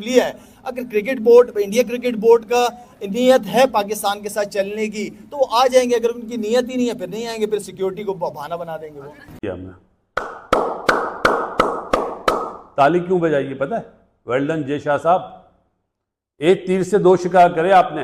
लिया है। अगर cricket board, India cricket board का नीयत है पाकिस्तान के साथ चलने की तो वो आ जाएंगे, अगर उनकी नीयत ही नहीं है फिर नहीं आएंगे, फिर सिक्योरिटी को बहाना बना देंगे वो। ताली क्यों बजाई पता है? वेल डन जय शाह साहब, एक तीर से दो शिकार करे आपने।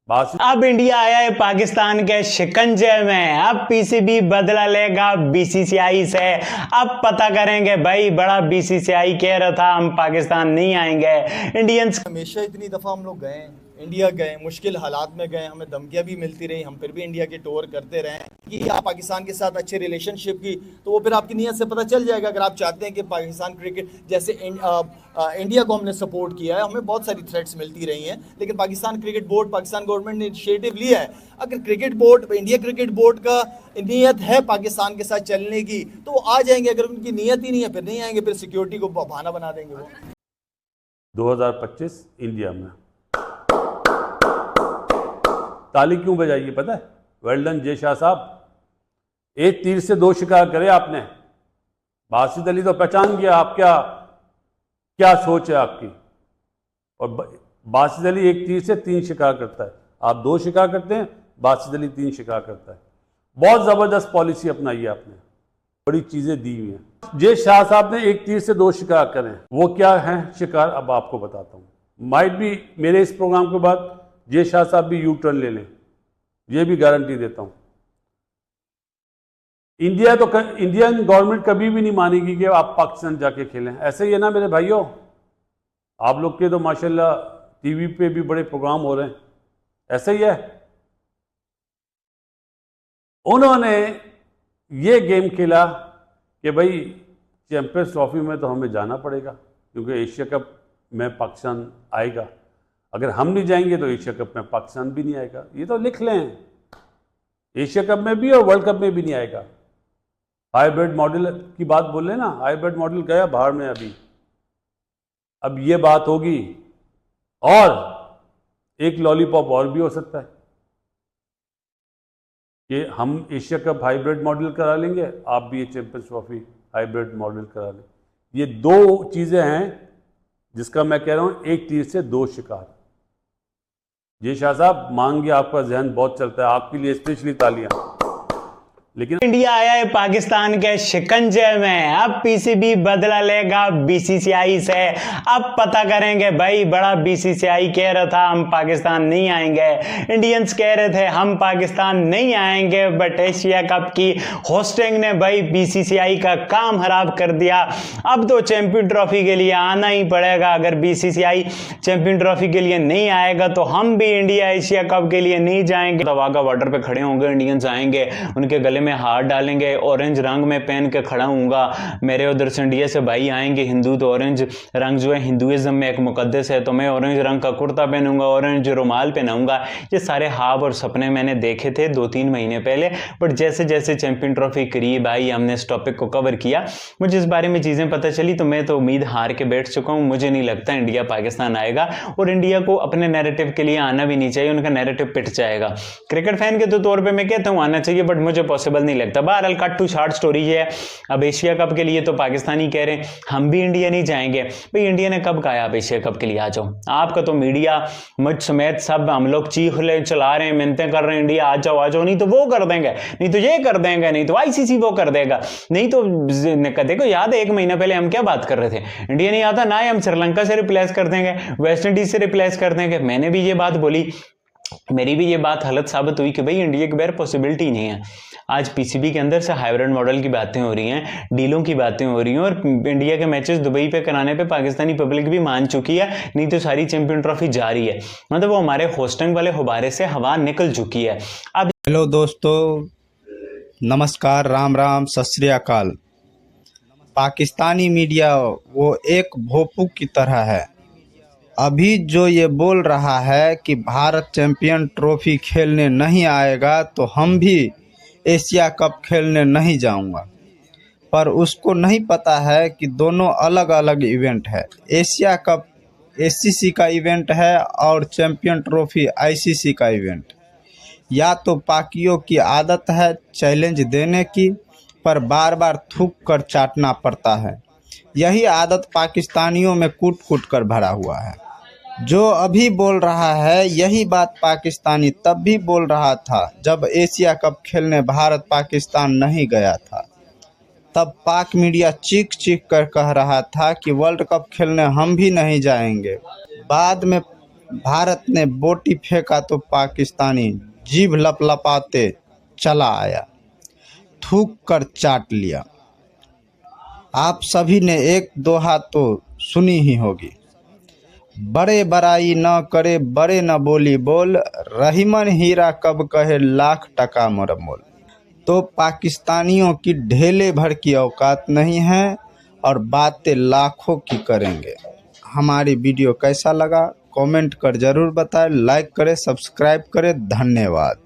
अब इंडिया आया है पाकिस्तान के शिकंजे में, अब पीसीबी बदला लेगा बीसीसीआई से। अब पता करेंगे भाई, बड़ा बीसीसीआई कह रहा था हम पाकिस्तान नहीं आएंगे। इंडियंस हमेशा इतनी दफा हम लोग गए इंडिया, गए मुश्किल हालात में गए, हमें धमकियां भी मिलती रही, हम फिर भी इंडिया के टूर करते रहे कि आप पाकिस्तान के साथ अच्छे रिलेशनशिप की, तो वो फिर आपकी नीयत से पता चल जाएगा। अगर आप चाहते हैं कि पाकिस्तान क्रिकेट जैसे इंडिया को हमने सपोर्ट किया है, हमें बहुत सारी थ्रेट्स मिलती रही हैं, लेकिन Pakistan cricket board, Pakistan government ने इनिशिएटिव लिया है। अगर cricket board, India cricket board का नीयत है पाकिस्तान के साथ चलने की तो वो आ जाएंगे, अगर उनकी नीयत ही नहीं है फिर नहीं आएंगे, फिर सिक्योरिटी को बहाना बना देंगे वो। 2025 इंडिया में ताली क्यों बजाई पता है? वेल डन जय शाह साहब, एक तीर से दो शिकार करे आपने। बासित अली तो पहचान गया आप क्या सोच है आपकी, और बासित अली एक तीर से तीन शिकार करता है, आप दो शिकार करते हैं, बासित अली तीन शिकार करता है। बहुत ज़बरदस्त पॉलिसी अपनाई है आपने, बड़ी चीज़ें दी हुई हैं। जय शाह साहब ने एक तीर से दो शिकार करें, वो क्या हैं शिकार अब आपको बताता हूँ। माइट भी मेरे इस प्रोग्राम के बाद जय शाह साहब भी यू टर्न ले लें, ये भी गारंटी देता हूँ। इंडियन गवर्नमेंट कभी भी नहीं मानेगी कि आप पाकिस्तान जाके खेलें। ऐसे ही है ना मेरे भाइयों, आप लोग के तो माशाल्लाह टीवी पे भी बड़े प्रोग्राम हो रहे हैं, ऐसे ही है। उन्होंने ये गेम खेला कि भाई चैंपियंस ट्रॉफी में तो हमें जाना पड़ेगा क्योंकि एशिया कप में पाकिस्तान आएगा, अगर हम नहीं जाएंगे तो एशिया कप में पाकिस्तान भी नहीं आएगा। ये तो लिख लें, एशिया कप में भी और वर्ल्ड कप में भी नहीं आएगा। हाइब्रिड मॉडल की बात बोले ना, हाइब्रिड मॉडल गया बाहर में अभी, अब ये बात होगी और एक लॉलीपॉप और भी हो सकता है कि हम एशिया कप हाइब्रिड मॉडल करा लेंगे, आप भी ये चैंपियंस ट्रॉफी हाइब्रिड मॉडल करा लें। ये दो चीज़ें हैं जिसका मैं कह रहा हूं एक तीर से दो शिकार। जय शाह साहब, मांगे आपका जहन बहुत चलता है, आपके लिए स्पेशली तालियां। लेकिन इंडिया आया है पाकिस्तान के शिकंजे में, अब पीसीबी बदला लेगा बीसीसीआई से। अब पता करेंगे भाई, बड़ा बीसीसीआई कह रहा था हम पाकिस्तान नहीं आएंगे। इंडियंस कह रहे थे हम पाकिस्तान नहीं आएंगे, बट एशिया कप की होस्टिंग ने भाई बीसीसीआई का काम खराब कर दिया। अब तो चैंपियन ट्रॉफी के लिए आना ही पड़ेगा। अगर बीसीसीआई चैंपियन ट्रॉफी के लिए नहीं आएगा तो हम भी इंडिया एशिया कप के लिए नहीं जाएंगे। तो वाघा बॉर्डर पे खड़े होंगे, इंडियंस आएंगे, उनके गले में हाथ डालेंगे, ऑरेंज रंग में पहन के खड़ा हूंगा। मेरे उधर से इंडिया से भाई आएंगे हिंदू, तो ऑरेंज रंग जो है हिंदुइज्म में एक मुकद्दस है, तो मैं ऑरेंज रंग का कुर्ता पहनूंगा, ऑरेंज रुमाल पहनाऊंगा। ये सारे ख्वाब और सपने मैंने देखे थे 2-3 महीने पहले, बट जैसे जैसे चैंपियन ट्रॉफी करीब आई, हमने इस टॉपिक को कवर किया, मुझे इस बारे में चीजें पता चली, तो मैं तो उम्मीद हार के बैठ चुका हूं। मुझे नहीं लगता इंडिया पाकिस्तान आएगा, और इंडिया को अपने नैरेटिव के लिए आना भी नहीं चाहिए, उनका नैरेटिव पिट जाएगा। क्रिकेट फैन के तौर पर मैं कहता हूं आना चाहिए, बट मुझे पॉसिबल नहीं लगता। बहरहाल कट टू शॉर्ट स्टोरी है, अब एशिया कप के लिए तो पाकिस्तानी कह रहे हैं हम भी इंडिया नहीं जाएंगे। भाई इंडिया ने कब कहा आप एशिया कप के लिए आ जाओ? आपका तो मीडिया मुझ समेत सब हम लोग चीख ले चला रहे हैं, मिन्नतें कर रहे हैं इंडिया आ जाओ, नहीं तो वो कर देंगे, नहीं तो ये कर देंगे, नहीं तो आईसीसी वो कर देगा, नहीं तो देखो याद है 1 महीना पहले हम क्या बात कर रहे थे, इंडिया नहीं आता ना हम श्रीलंका से रिप्लेस कर देंगे, वेस्ट इंडीज से रिप्लेस कर देंगे। मैंने भी ये बात बोली, मेरी भी ये बात गलत साबित हुई कि भाई इंडिया के बाहर पॉसिबिलिटी नहीं है। आज पीसीबी के अंदर से हाइब्रिड मॉडल की बातें हो रही हैं, डीलों की बातें हो रही हैं, और इंडिया के मैचेस दुबई पे कराने पे पाकिस्तानी पब्लिक भी मान चुकी है, नहीं तो सारी चैंपियन ट्रॉफी जारी है। मतलब वो हमारे होस्टिंग वाले हुबारे से हवा निकल चुकी है। अब हेलो दोस्तों, नमस्कार, राम राम, सत श्री अकाल। पाकिस्तानी मीडिया वो एक भोपू की तरह है। अभी जो ये बोल रहा है कि भारत चैंपियन ट्रॉफी खेलने नहीं आएगा तो हम भी एशिया कप खेलने नहीं जाऊंगा, पर उसको नहीं पता है कि दोनों अलग अलग इवेंट है। एशिया कप एसीसी का इवेंट है और चैंपियन ट्रॉफी आईसीसी का इवेंट। या तो पाकियों की आदत है चैलेंज देने की, पर बार बार थूक कर चाटना पड़ता है। यही आदत पाकिस्तानियों में कूट कूट कर भरा हुआ है। जो अभी बोल रहा है यही बात पाकिस्तानी तब भी बोल रहा था जब एशिया कप खेलने भारत पाकिस्तान नहीं गया था। तब पाक मीडिया चीख चीख कर कह रहा था कि वर्ल्ड कप खेलने हम भी नहीं जाएंगे। बाद में भारत ने बोटी फेंका तो पाकिस्तानी जीभ लपलपाते चला आया, थूक कर चाट लिया। आप सभी ने एक दोहा तो सुनी ही होगी, बड़े बड़ाई न करे बड़े न बोली बोल, रहीमन हीरा कब कहे लाख टका मोर मोल। तो पाकिस्तानियों की ढेले भर की औकात नहीं है और बातें लाखों की करेंगे। हमारी वीडियो कैसा लगा कमेंट कर ज़रूर बताएं, लाइक करें, सब्सक्राइब करें। धन्यवाद।